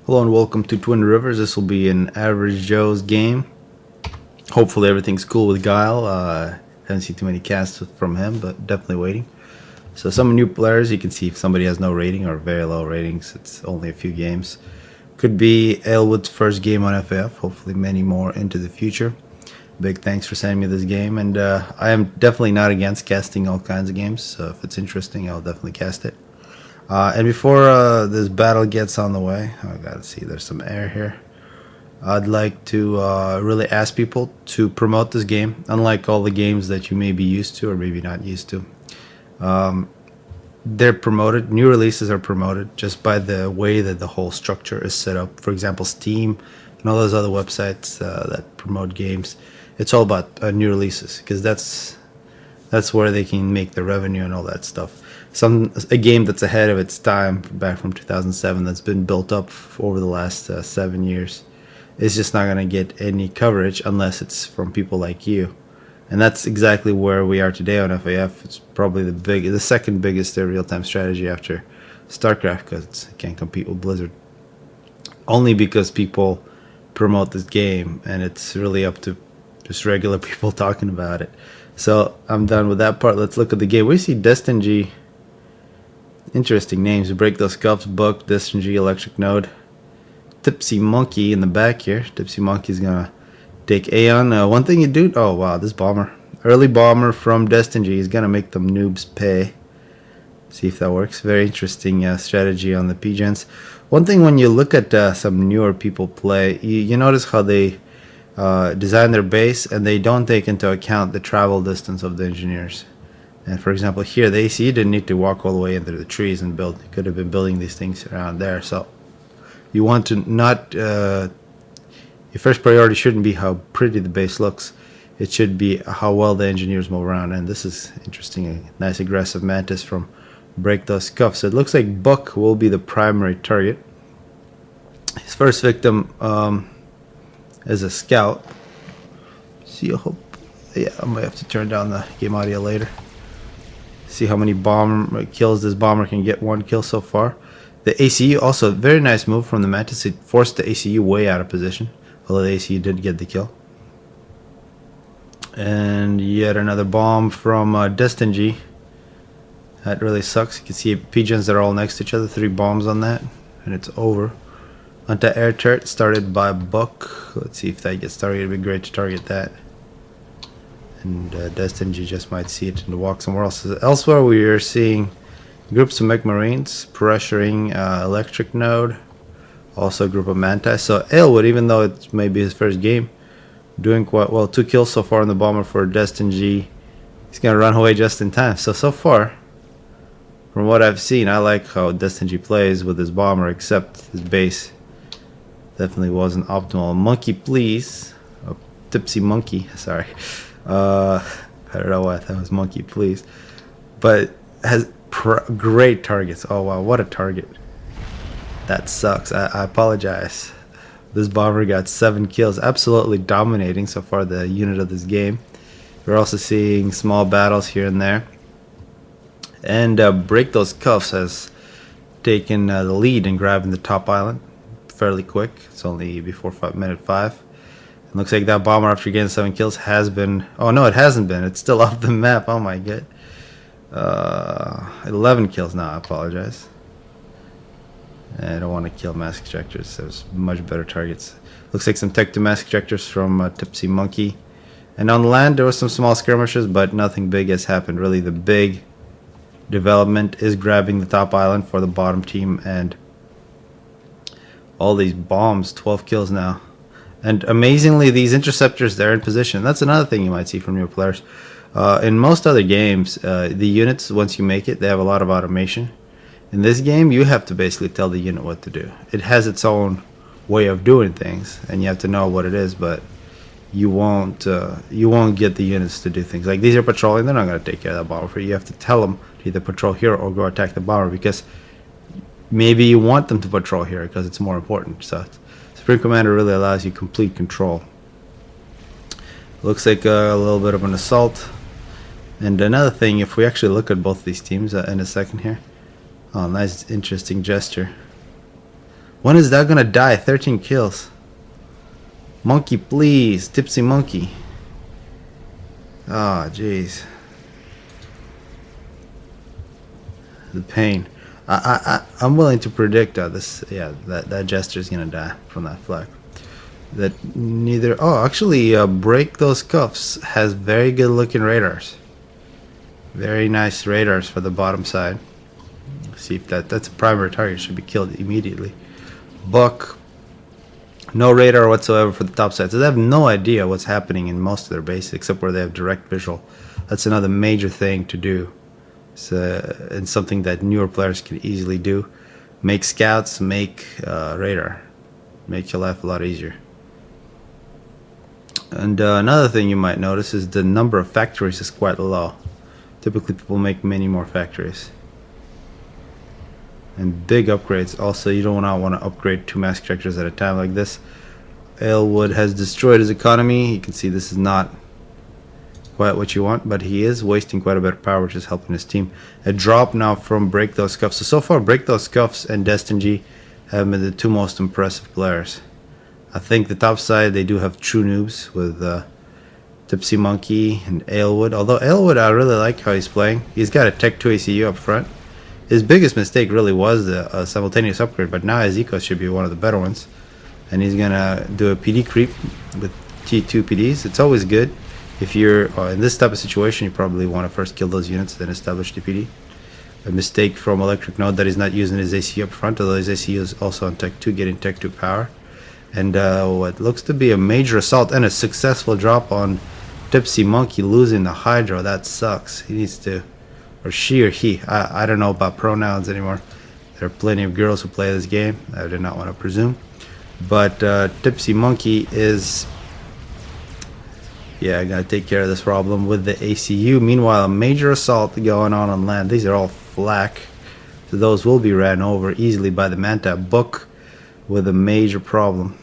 Hello and welcome to Twin Rivers. This will be an average Joe's game. Hopefully everything's cool with Guile. Haven't seen too many casts from him, but definitely waiting. So some new players, you can see if somebody has no rating or very low ratings. It's only a few games. Could be Aylwood's first game on FAF. Hopefully many more into the future. Big thanks for sending me this game, and I am definitely not against casting all kinds of games. So if it's interesting, I'll definitely cast it. And before this battle gets on the way, I gotta see, there's some air here. I'd like to really ask people to promote this game, unlike all the games that you may be used to or maybe not used to. They're promoted, new releases are promoted just by the way that the whole structure is set up. For example, Steam and all those other websites that promote games. It's all about new releases because that's where they can make the revenue and all that stuff. A game that's ahead of its time, back from 2007, that's been built up over the last 7 years, is just not going to get any coverage unless it's from people like you. And that's exactly where we are today on FAF. It's probably the second biggest real-time strategy after StarCraft, because it can't compete with Blizzard. Only because people promote this game, and it's really up to just regular people talking about it. So I'm done with that part. Let's look at the game. We see Destin. Interesting names. Break Those Cups, Buck, Destin, Electric Node. Tipsy Monkey in the back here. Tipsy Monkey's gonna take Aeon. One thing you do. Oh wow, this bomber. Early bomber from Destin is gonna make them noobs pay. See if that works. Very interesting strategy on the PGens. One thing when you look at some newer people play, you notice how they design their base and they don't take into account the travel distance of the engineers. And for example, here the ACE didn't need to walk all the way into the trees and build. Could have been building these things around there. So you want to not. Your first priority shouldn't be how pretty the base looks. It should be how well the engineers move around. And this is interesting. A nice aggressive Mantis from Break Those Cuffs. So it looks like Buck will be the primary target. His first victim is a scout. See, I hope. Yeah, I might have to turn down the game audio later. See how many bomber kills this bomber can get. One kill so far. The ACU also very nice move from the Mantis. It forced the ACU way out of position, although the ACU did get the kill. And yet another bomb from Destin G. That really sucks. You can see pigeons that are all next to each other. 3 bombs on that, and it's over. Anti-air turret started by Buck. Let's see if that gets targeted. It'd be great to target that. And Destin G just might see it and walk somewhere else. Elsewhere, we are seeing groups of mech marines pressuring electric node. Also a group of mantis. So Aylwood, even though it may be his first game, doing quite well. 2 kills so far on the bomber for Destin G. He's gonna run away just in time. So far, from what I've seen, I like how Destin G plays with his bomber, except his base definitely wasn't optimal. Monkey, please. Oh, Tipsy Monkey. Sorry. I don't know why that was Monkey, please. But has great targets. Oh wow, what a target. That sucks. I apologize. This bomber got 7 kills, absolutely dominating so far the unit of this game. We're also seeing small battles here and there. And Break Those Cuffs has taken the lead in grabbing the top island fairly quick. It's only before minute 5. It looks like that bomber, after getting 7 kills, has been. Oh no, it hasn't been. It's still off the map. Oh my god. 11 kills now. I apologize. I don't want to kill mass ejectors. There's much better targets. Looks like some tech to mass ejectors from Tipsy Monkey. And on land, there was some small skirmishes, but nothing big has happened. Really, the big development is grabbing the top island for the bottom team, and all these bombs. 12 kills now. And amazingly, these interceptors, they're in position. That's another thing you might see from your players. In most other games, the units, once you make it, they have a lot of automation. In this game, you have to basically tell the unit what to do. It has its own way of doing things, and you have to know what it is, but you won't get the units to do things. Like, these are patrolling, they're not going to take care of that bomber for you. You have to tell them to either patrol here or go attack the bomber, because maybe you want them to patrol here because it's more important. So Supreme Commander really allows you complete control. Looks like a little bit of an assault. And another thing, if we actually look at both these teams in a second here. Oh, nice, interesting gesture. When is that gonna die? 13 kills. Monkey, please. Tipsy Monkey. Ah, jeez. The pain. I'm willing to predict this. Yeah, that Jester is gonna die from that flag. That neither. Oh, actually, Break Those Cuffs has very good looking radars. Very nice radars for the bottom side. See if that's a primary target. Should be killed immediately. Buck. No radar whatsoever for the top side. So they have no idea what's happening in most of their bases except where they have direct visual. That's another major thing to do. And something that newer players can easily do. Make scouts, make radar. Make your life a lot easier. And another thing you might notice is the number of factories is quite low. Typically people make many more factories. And big upgrades. Also, you don't want to upgrade 2 mask extractors at a time like this. Aylwood has destroyed his economy. You can see this is not quite what you want, but he is wasting quite a bit of power, which is helping his team. A drop now from Break Those Cuffs. So far, Break Those Cuffs and Destiny have been the 2 most impressive players. I think the top side, they do have true noobs with Tipsy Monkey and Aylwood. Although Aylwood, I really like how he's playing. He's got a Tech 2 ACU up front. His biggest mistake really was the simultaneous upgrade, but now his eco should be one of the better ones. And he's gonna do a PD creep with T2 PDs. It's always good. If you're in this type of situation, you probably want to first kill those units, then establish the PD. A mistake from Electric Node that he's not using his AC up front, although his AC is also on Tech 2, getting Tech 2 power. And what looks to be a major assault and a successful drop on Tipsy Monkey, losing the Hydro. That sucks. He needs to... or she or he. I don't know about pronouns anymore. There are plenty of girls who play this game. I did not want to presume. But Tipsy Monkey is... yeah, I gotta take care of this problem with the ACU. Meanwhile, a major assault going on land. These are all flak. So those will be ran over easily by the Manta. Book with a major problem.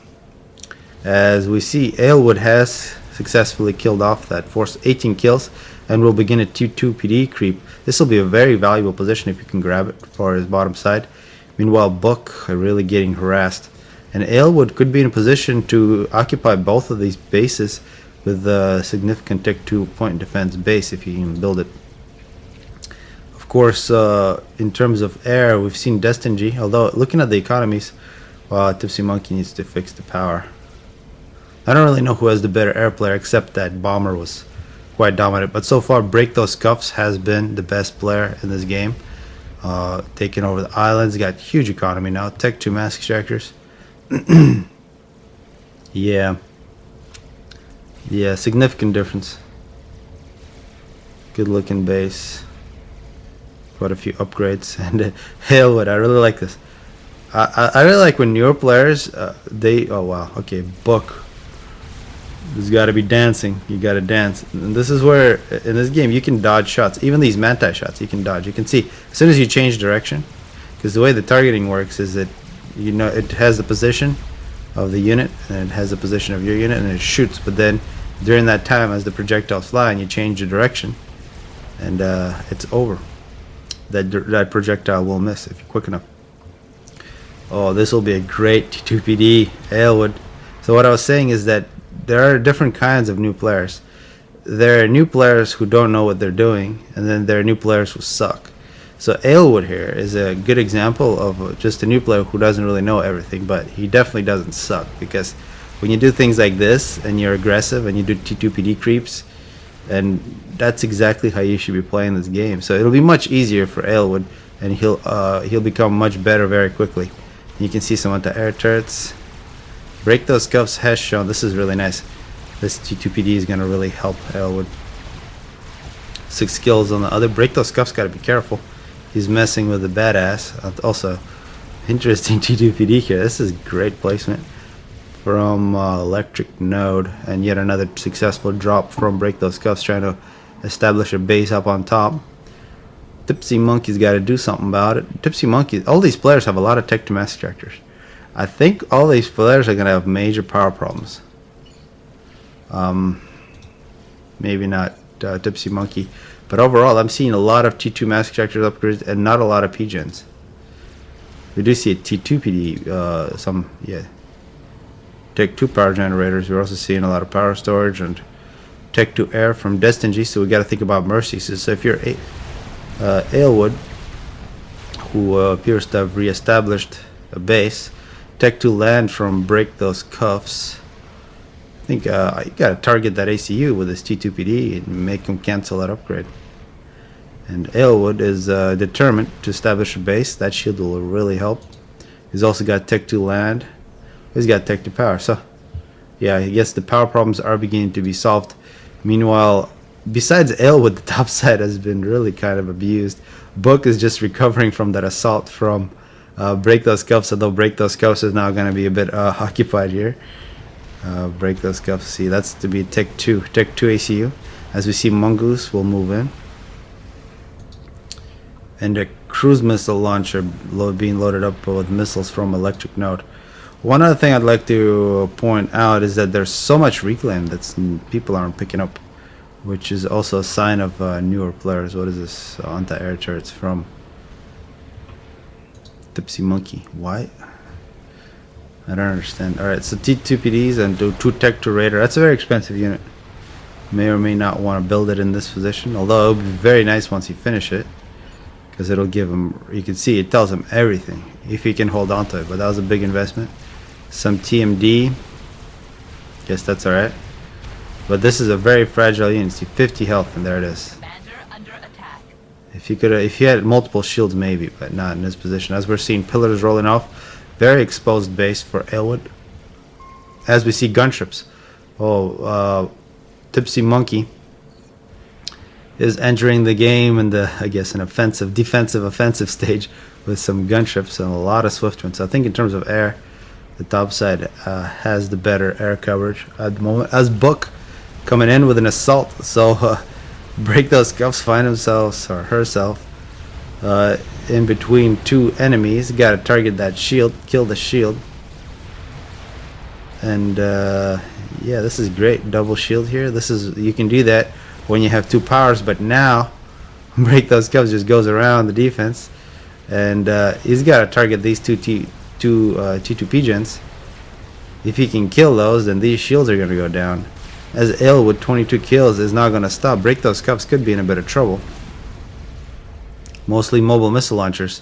As we see, Aylwood has successfully killed off that force, 18 kills, and will begin a 2-2 PD creep. This will be a very valuable position if you can grab it for his bottom side. Meanwhile, Book are really getting harassed. And Aylwood could be in a position to occupy both of these bases with a significant Tech 2 point defense base if you can build it. Of course, in terms of air, we've seen Destiny, although looking at the economies, Tipsy Monkey needs to fix the power. I don't really know who has the better air player, except that Bomber was quite dominant. But so far, Break Those Cuffs has been the best player in this game. Taking over the islands, got huge economy now. Tech 2 mask extractors. Yeah, significant difference. Good looking base. Quite a few upgrades. And Aylwood, I really like this. I really like when newer players, oh wow, okay, Book. There's got to be dancing. You got to dance. And this is where, in this game, you can dodge shots. Even these Manta shots, you can dodge. You can see, as soon as you change direction, because the way the targeting works is that, you know, it has the position of the unit, and it has the position of your unit, and it shoots. But then, during that time, as the projectiles fly, and you change the direction, and it's over. That projectile will miss if you're quick enough. Oh, this will be a great T2PD, Aylwood. So what I was saying is that there are different kinds of new players. There are new players who don't know what they're doing, and then there are new players who suck. So Aylwood here is a good example of just a new player who doesn't really know everything, but he definitely doesn't suck, because when you do things like this and you're aggressive and you do T2PD creeps, and that's exactly how you should be playing this game. So it'll be much easier for Aylwood, and he'll become much better very quickly. You can see some anti-air turrets. Break Those Cuffs has shown, this is really nice. This T2PD is going to really help Aylwood. 6 kills on the other. Break Those Cuffs, got to be careful. He's messing with the badass. Also, interesting T2PD here. This is great placement from Electric Node. And yet another successful drop from Break Those Cuffs, trying to establish a base up on top. Tipsy Monkey's got to do something about it. Tipsy Monkey, all these players have a lot of Tech 2 mask extractors. I think all these players are going to have major power problems. Maybe not Tipsy Monkey, but overall I'm seeing a lot of T2 mask extractors upgrades and not a lot of P-gens. We do see a T2 PD, Tech 2 power generators. We're also seeing a lot of power storage and Tech 2 air from Destiny. So we got to think about Mercy. So if you're Aylwood, who appears to have reestablished a base, Tech 2 land from Break Those Cuffs. I think you got to target that ACU with this T2 PD and make him cancel that upgrade. And Aylwood is determined to establish a base. That shield will really help. He's also got Tech 2 land. He's got Tech 2 power. So, yeah, I guess the power problems are beginning to be solved. Meanwhile, besides Aylwood, the top side has been really kind of abused. Book is just recovering from that assault from Break Those Cuffs, although Break Those Cuffs is now going to be a bit occupied here. Break Those Cuffs. See, that's to be Tech 2 ACU. As we see, Mongoose will move in. And a cruise missile launcher being loaded up with missiles from Electric Node. One other thing I'd like to point out is that there's so much reclaim that people aren't picking up, which is also a sign of newer players. What is this? Anti-air turrets from Tipsy Monkey. Why? I don't understand. Alright, so T2 PDs and 2 Tech 2 Raider. That's a very expensive unit. May or may not want to build it in this position, although it would be very nice once you finish it, because it'll give him, you can see it tells him everything if he can hold on to it. But that was a big investment. Some TMD, guess that's alright, but this is a very fragile unit. See, 50 health, and there it is. Under attack. If you had multiple shields, maybe, but not in this position. As we're seeing pillars rolling off, very exposed base for Aylwood. As we see gunships, Tipsy Monkey is entering the game in the, I guess, an defensive stage with some gunships and a lot of swift ones. So I think in terms of air, the top side has the better air coverage at the moment. As Book coming in with an assault, so Break Those Cuffs find themselves or herself in between two enemies. Got to target that shield, kill the shield, and yeah, this is great. Double shield here. You can do that when you have 2 powers, but now Break Those Cuffs just goes around the defense, and he's got to target these two T2 pigeons. If he can kill those, then these shields are going to go down. As Ill with 22 kills is not going to stop. Break Those Cuffs could be in a bit of trouble. Mostly mobile missile launchers.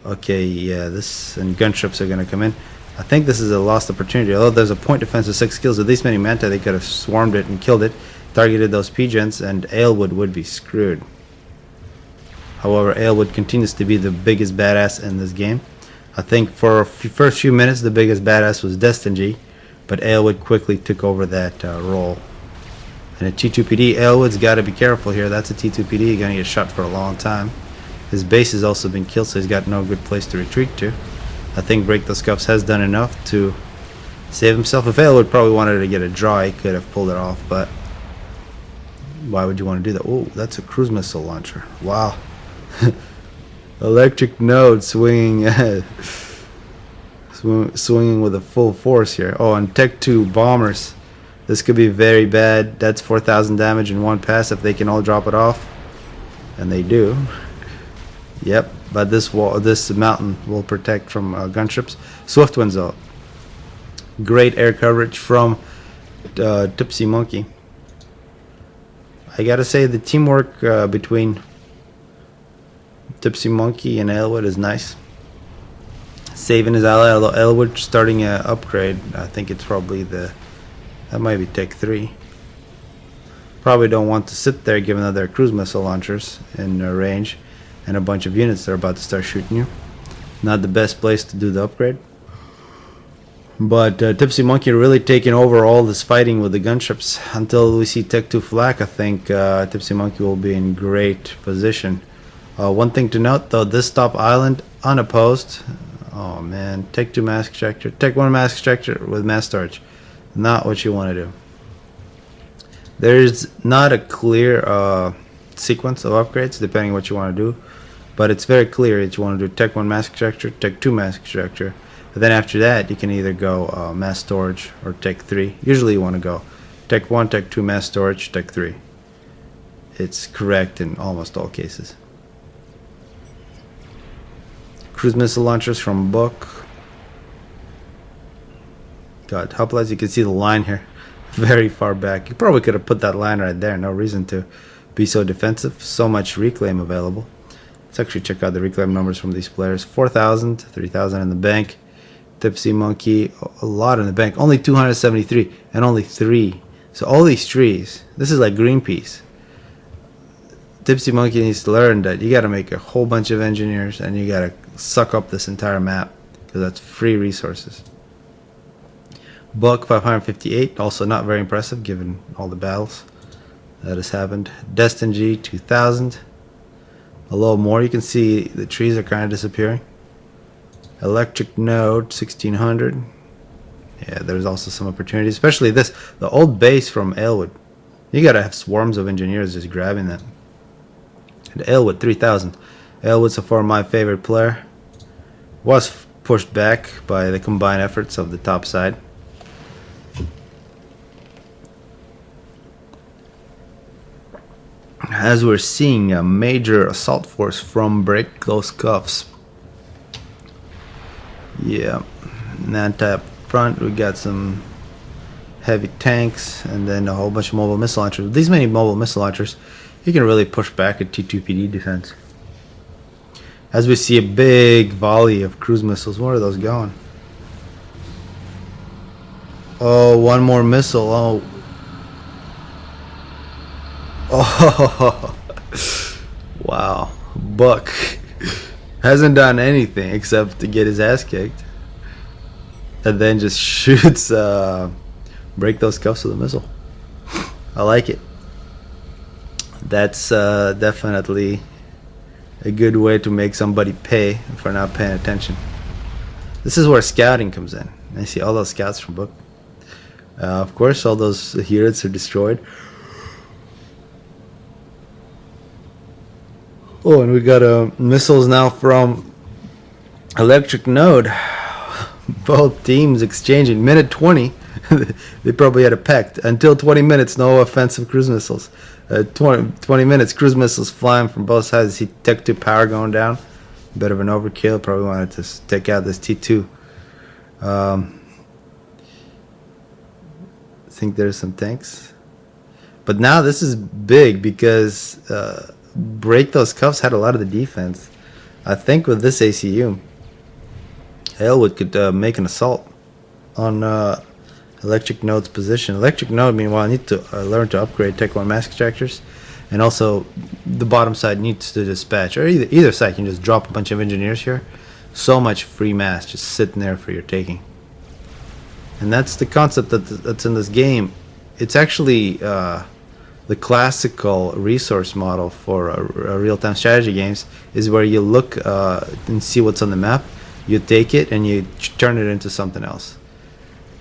Okay, yeah, this and gunships are going to come in. I think this is a lost opportunity. Although there's a point defense with 6 kills, with these many Manta, they could have swarmed it and killed it, targeted those pigeons, and Aylwood would be screwed. However, Aylwood continues to be the biggest badass in this game. I think for first few minutes the biggest badass was Destiny, but Aylwood quickly took over that role. And a T2PD, Aylwood's got to be careful here. That's a T2PD, he's going to get shot for a long time. His base has also been killed, so he's got no good place to retreat to. I think Break Those Cuffs has done enough to save himself. If Aylwood probably wanted to get a draw, he could have pulled it off, but why would you want to do that? Oh, that's a cruise missile launcher. Wow. Electric Node swinging swinging with a full force here. Oh, and Tech 2 bombers. This could be very bad. That's 4,000 damage in one pass if they can all drop it off, and they do. Yep, but this mountain will protect from gunships. Swift ones though. Great air coverage from Tipsy Monkey. I gotta say the teamwork between Tipsy Monkey and Aylwood is nice. Saving his ally, although Aylwood starting an upgrade. I think it's probably that might be Tech 3. Probably don't want to sit there given that they're cruise missile launchers in range and a bunch of units that are about to start shooting you. Not the best place to do the upgrade. But Tipsy Monkey really taking over all this fighting with the gunships. Until we see Tech 2 flak, I think Tipsy Monkey will be in great position. One thing to note though, this top island unopposed. Oh man, Tech 2 mask extractor, Tech 1 mask extractor with mass storage. Not what you want to do. There's not a clear sequence of upgrades depending on what you want to do, but it's very clear that you want to do Tech 1 mask extractor, Tech 2 mask extractor. But then after that, you can either go mass storage or Tech 3. Usually you want to go Tech 1, Tech 2 mass storage, Tech 3. It's correct in almost all cases. Cruise missile launchers from Book. Got hoplites. You can see the line here, very far back. You probably could have put that line right there. No reason to be so defensive. So much reclaim available. Let's actually check out the reclaim numbers from these players. 4,000, 3,000 in the bank. Tipsy Monkey, a lot in the bank. Only 273 and only 3. So all these trees, this is like Greenpeace. Tipsy Monkey needs to learn that you got to make a whole bunch of engineers and you got to suck up this entire map because that's free resources. Buck 558, also not very impressive given all the battles that has happened. Destin G 2000, a little more. You can see the trees are kind of disappearing. Electric Node 1600. Yeah, there's also some opportunities, especially this, the old base from Aylwood. You gotta have swarms of engineers just grabbing that. And Aylwood 3000. Aylwood's so far my favorite player. Was pushed back by the combined efforts of the top side. As we're seeing a major assault force from Break Those Cuffs. Yeah, Nantap front, we got some heavy tanks and then a whole bunch of mobile missile launchers. With these many mobile missile launchers, you can really push back a T2PD defense. As we see a big volley of cruise missiles. Where are those going? Oh, one more missile. Oh. Oh. Wow. Buck hasn't done anything except to get his ass kicked. And then just shoots Break Those Cuffs with a missile. I like it. That's definitely a good way to make somebody pay for not paying attention. This is where scouting comes in. I see all those scouts from Book. Of course, all those units are destroyed. Oh, and we got missiles now from Electric Node. Both teams exchanging. Minute 20, they probably had a pact. Until 20 minutes, no offensive cruise missiles. 20 minutes, cruise missiles flying from both sides. See Tech 2 power going down. Bit of an overkill. Probably wanted to take out this T2. I think there's some tanks. But now this is big because Break Those Cuffs had a lot of the defense. I think with this ACU, Aylwood could make an assault on Electric Node's position. Electric Node, meanwhile, need to learn to upgrade Tech 1 mask extractors, and also the bottom side needs to dispatch, or either side can just drop a bunch of engineers here. So much free mass just sitting there for your taking. And that's the concept that's in this game. It's actually the classical resource model for real-time strategy games is where you look and see what's on the map, you take it and you turn it into something else.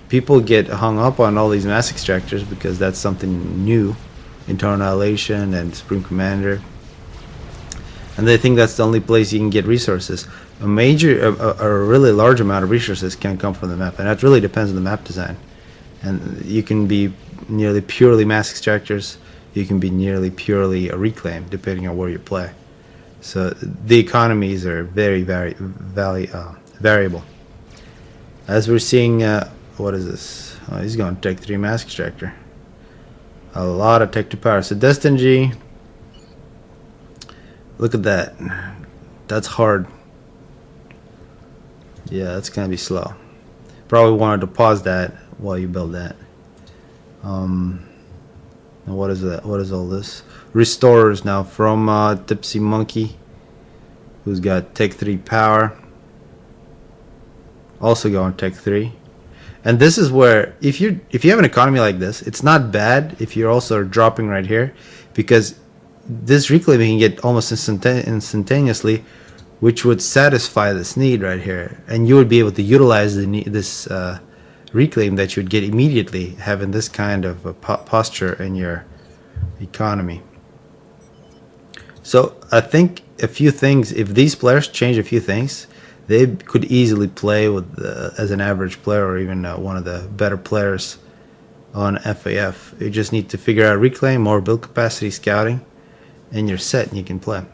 People get hung up on all these mass extractors because that's something new, Internal Annihilation and Supreme Commander, and they think that's the only place you can get resources. A really large amount of resources can come from the map, and that really depends on the map design. And you can be nearly purely mass extractors, you can be nearly purely a reclaim, depending on where you play. So the economies are very variable. As we're seeing, what is this? Oh, he's going to Tech 3 mask extractor. A lot of Tech 2 power. So Destin G, look at that. That's hard. Yeah, that's gonna be slow. Probably wanted to pause that while you build that. And what is that? What is all this? Restorers now from Tipsy Monkey, who's got Tech 3 power. Also going Tech 3. And this is where if you have an economy like this, it's not bad if you're also dropping right here, because this reclaiming can get almost instantaneously, which would satisfy this need right here, and you would be able to utilize this reclaim that you would get immediately having this kind of a posture in your economy. So I think a few things, if these players change a few things, they could easily play with as an average player, or even one of the better players on FAF. You just need to figure out reclaim, more build capacity, scouting, and you're set and you can play.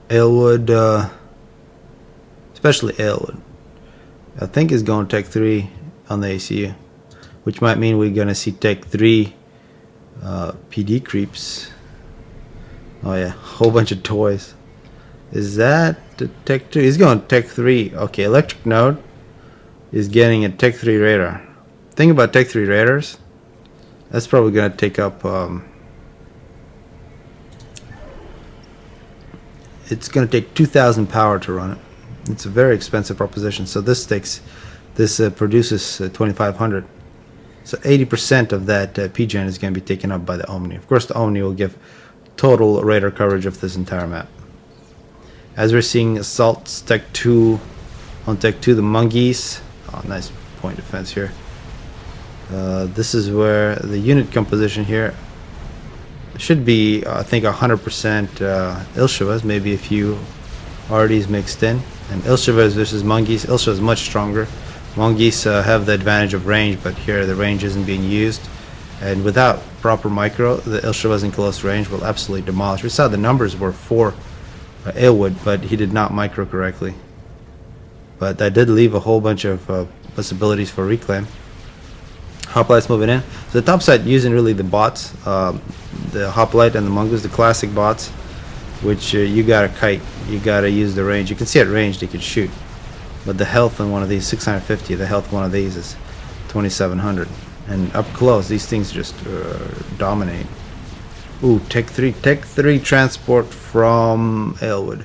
Aylwood, especially Aylwood, I think is going Tech 3 on the ACU, which might mean we're going to see Tech 3 PD creeps. Oh yeah, whole bunch of toys. Is that the Tech 2? He's going Tech 3. Okay, Electric Node is getting a Tech 3 radar. Think about Tech 3 radars. That's probably going to take up... it's going to take 2,000 power to run it. It's a very expensive proposition. So this produces 2,500. So 80% of that PGen is going to be taken up by the Omni. Of course, the Omni will give total radar coverage of this entire map. As we're seeing assaults Tech 2 on Tech 2, the Mongoose. Oh, nice point defense here. This is where the unit composition here should be, I think, 100% Ilshevas, maybe a few RDs mixed in. And Ilshevas versus Mongoose. Ilsheva is much stronger. Mongoose have the advantage of range, but here the range isn't being used. And without proper micro, the Ilshevas in close range will absolutely demolish. We saw the numbers were for Aylwood, but he did not micro correctly. But that did leave a whole bunch of possibilities for reclaim. Hoplites moving in. So the top side using really the bots, the Hoplite and the Mongoose, the classic bots, which you gotta kite, you gotta use the range. You can see at range they can shoot, but the health on one of these 650. The health of one of these is 2,700, and up close these things just dominate. Ooh, Tech 3 transport from Aylwood.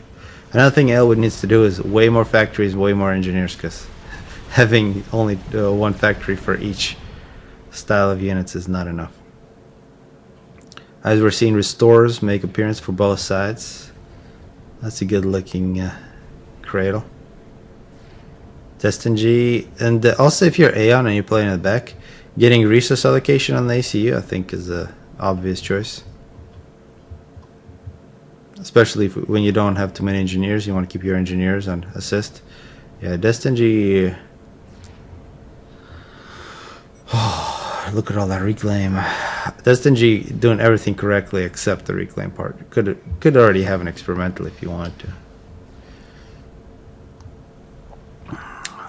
Another thing Aylwood needs to do is way more factories, way more engineers, because having only one factory for each style of units is not enough. As we're seeing restores make appearance for both sides. That's a good looking cradle. Destin G, and also if you're Aeon and you're playing in the back, getting resource allocation on the ACU I think is a obvious choice. Especially when you don't have too many engineers, you want to keep your engineers on assist. Yeah, Destin G. Look at all that reclaim. Destin G doing everything correctly except the reclaim part. Could already have an experimental if you wanted to.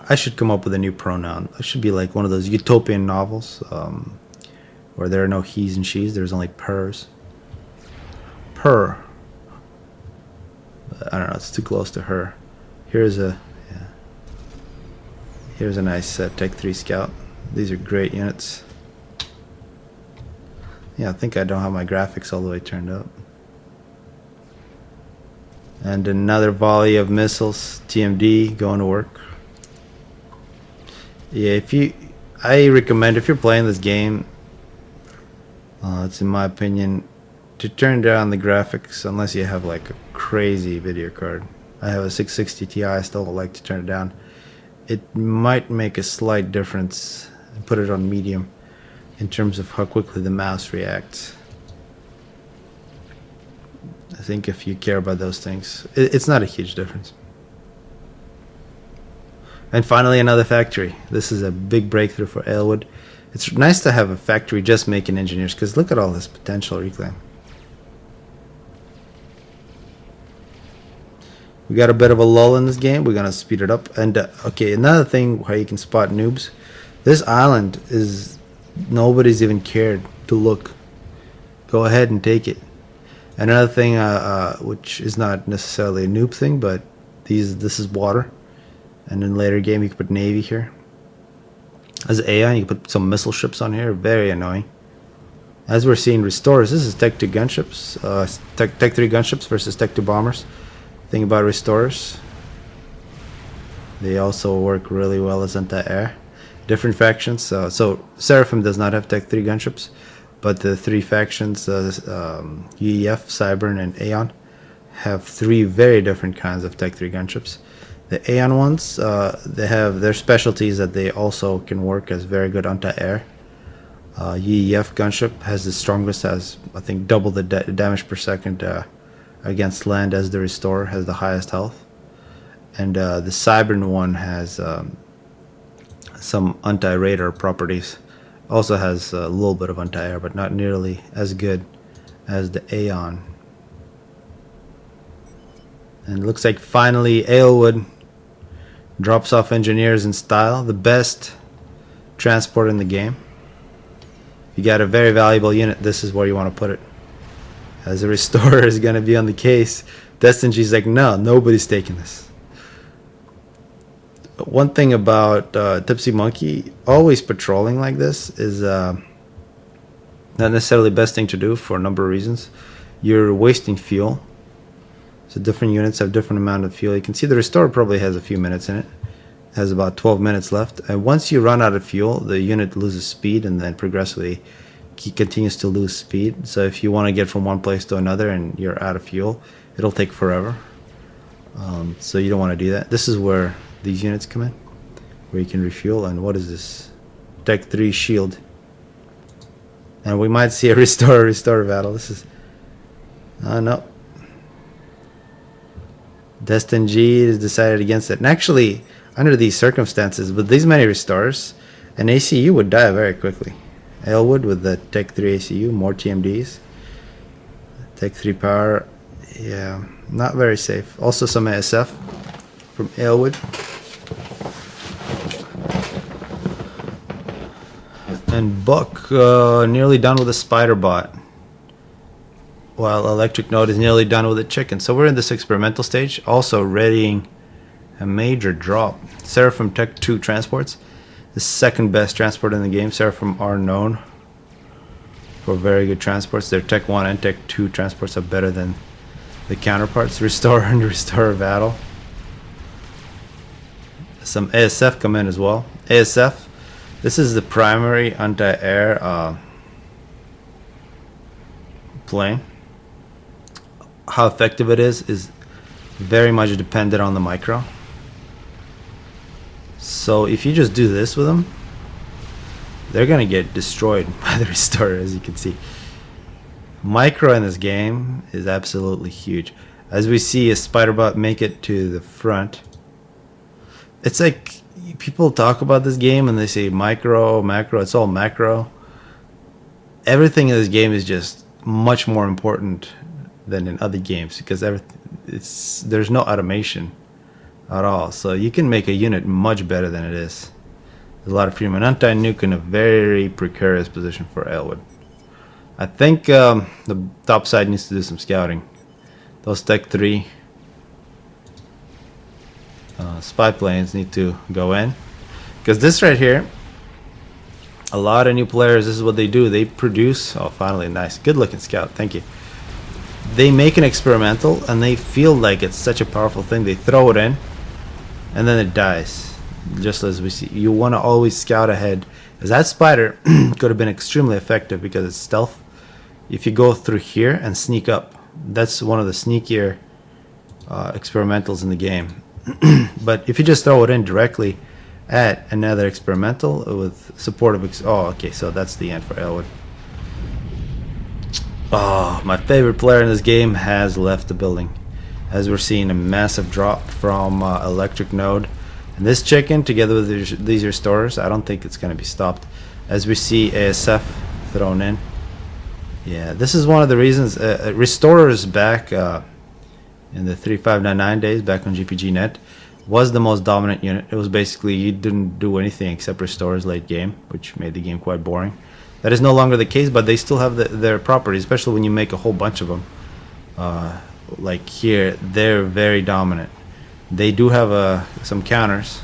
I should come up with a new pronoun. It should be like one of those utopian novels where there are no he's and she's. There's only pers. Per. I don't know. It's too close to her. Here's a nice Tech 3 Scout. These are great units. Yeah, I think I don't have my graphics all the way turned up. And another volley of missiles, TMD, going to work. Yeah, I recommend if you're playing this game, it's in my opinion, to turn down the graphics unless you have like a crazy video card. I have a 660 Ti, I still like to turn it down. It might make a slight difference. Put it on medium in terms of how quickly the mouse reacts. I think if you care about those things, it's not a huge difference. And finally, another factory. This is a big breakthrough for Aylwood. It's nice to have a factory just making engineers, because look at all this potential reclaim. We got a bit of a lull in this game. We're gonna speed it up. And okay, another thing how you can spot noobs. This island is nobody's even cared to look. Go ahead and take it. Another thing, which is not necessarily a noob thing, but this is water. And in later game, you can put Navy here. As AI, you can put some missile ships on here. Very annoying. As we're seeing restores, this is Tech 2 gunships, Tech 3 gunships versus Tech 2 bombers. Thing about restores, they also work really well as anti-air. Different factions. So Seraphim does not have Tech 3 gunships, but the three factions, UEF, Cybern, and Aeon, have three very different kinds of Tech 3 gunships. The Aeon ones, they have their specialties that they also can work as very good anti-air. UEF gunship has the strongest, has I think double the damage per second against land as the Restore, has the highest health. And the Cybern one has some anti-radar properties. Also has a little bit of anti-air, but not nearly as good as the Aeon. And it looks like finally Aylwood drops off engineers in style. The best transport in the game. If you got a very valuable unit, this is where you want to put it. As a restorer is going to be on the case, Destingy's like, no, nobody's taking this. One thing about Tipsy Monkey always patrolling like this is not necessarily the best thing to do for a number of reasons. You're wasting fuel. So different units have different amount of fuel. You can see the Restorer probably has a few minutes in it. It has about 12 minutes left. And once you run out of fuel, the unit loses speed and then progressively continues to lose speed. So if you want to get from one place to another and you're out of fuel, it'll take forever. So you don't want to do that. This is where these units come in, where you can refuel. And what is this? Tech 3 shield. And we might see a restore battle. This is no. Destin G is decided against it. And actually, under these circumstances, with these many restores, an ACU would die very quickly. Aylwood with the Tech 3 ACU, more TMDs. Tech 3 power, yeah, not very safe. Also some ASF from Aylwood. And Buck nearly done with a spider bot, while Electric Node is nearly done with a chicken. So we're in this experimental stage, also readying a major drop. Seraphim Tech 2 transports, the second best transport in the game. Seraphim are known for very good transports. Their Tech 1 and Tech 2 transports are better than the counterparts. Restore and Restore battle. Some ASF come in as well. ASF, this is the primary anti-air plane. How effective it is very much dependent on the micro. So if you just do this with them, they're gonna get destroyed by the Restorer, as you can see. Micro in this game is absolutely huge. As we see a Spiderbot make it to the front, it's like people talk about this game and they say micro, macro, it's all macro. Everything in this game is just much more important than in other games because there's no automation at all. So you can make a unit much better than it is. There's a lot of freedom. An anti-nuke in a very precarious position for Aylwood. I think the top side needs to do some scouting. Those Tech 3 spy planes need to go in, because this right here, a lot of new players, this is what they do. They produce, oh finally, nice, good looking scout, thank you. They make an experimental and they feel like it's such a powerful thing, they throw it in and then it dies, just as we see. You want to always scout ahead, as that spider could have been extremely effective because it's stealth. If you go through here and sneak up, that's one of the sneakier experimentals in the game. But if you just throw it in directly at another experimental with supportive oh, okay, so that's the end for Aylwood. Oh, my favorite player in this game has left the building, as we're seeing a massive drop from Electric Node. And this chicken, together with these restorers, I don't think it's going to be stopped. As we see ASF thrown in. Yeah, this is one of the reasons restorers back in the 3599 days, back on GPG.net, was the most dominant unit. It was basically, you didn't do anything except restorers late game, which made the game quite boring. That is no longer the case, but they still have their properties, especially when you make a whole bunch of them. Like here, they're very dominant. They do have some counters.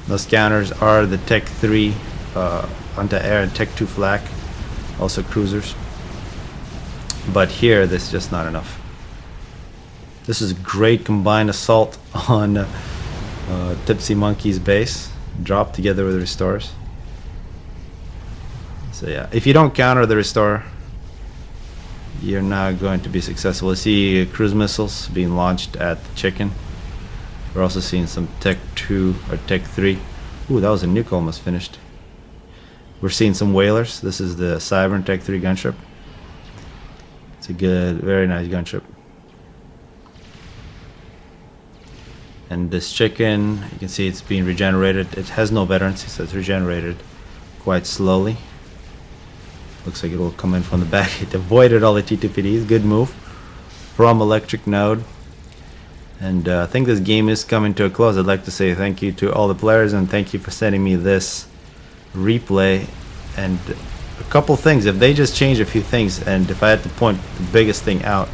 Those counters are the Tech 3 anti-air and Tech 2 flak, also cruisers. But here, this is just not enough. This is great combined assault on Tipsy Monkey's base, dropped together with the restores. So yeah, if you don't counter the restore, you're not going to be successful. You see cruise missiles being launched at the chicken. We're also seeing some Tech 2 or Tech 3. Ooh, that was a nuke almost finished. We're seeing some whalers. This is the Cybern Tech 3 gunship. It's a good, very nice gunship. And this chicken, you can see it's being regenerated. It has no veterancy, so it's regenerated quite slowly. Looks like it will come in from the back. It avoided all the T2PDs. Good move from Electric Node. And I think this game is coming to a close. I'd like to say thank you to all the players, and thank you for sending me this replay. And a couple things, if they just change a few things, and if I had to point the biggest thing out,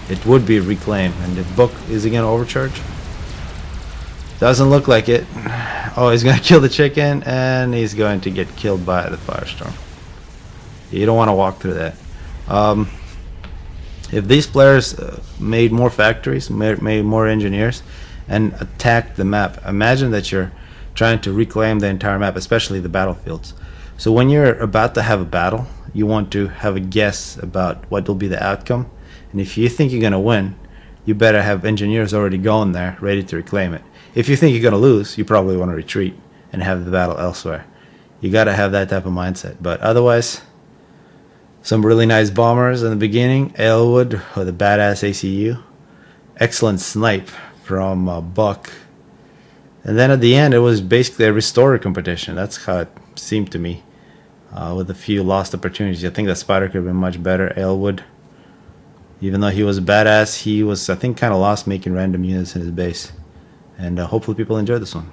it would be reclaim. And if Book, is he gonna overcharge? Doesn't look like it. Oh, he's gonna kill the chicken, and he's going to get killed by the firestorm. You don't want to walk through that. If these players made more factories, made more engineers, and attacked the map, imagine that you're trying to reclaim the entire map, especially the battlefields. So when you're about to have a battle, you want to have a guess about what will be the outcome. And if you think you're going to win, you better have engineers already going there, ready to reclaim it. If you think you're going to lose, you probably want to retreat and have the battle elsewhere. You got to have that type of mindset. But otherwise, some really nice bombers in the beginning. Aylwood with a badass ACU. Excellent snipe from Buck. And then at the end, it was basically a restorer competition. That's how it seemed to me. With a few lost opportunities. I think that Spider could have been much better. Aylwood, even though he was a badass, he was, I think, kind of lost making random units in his base. And hopefully people enjoyed this one.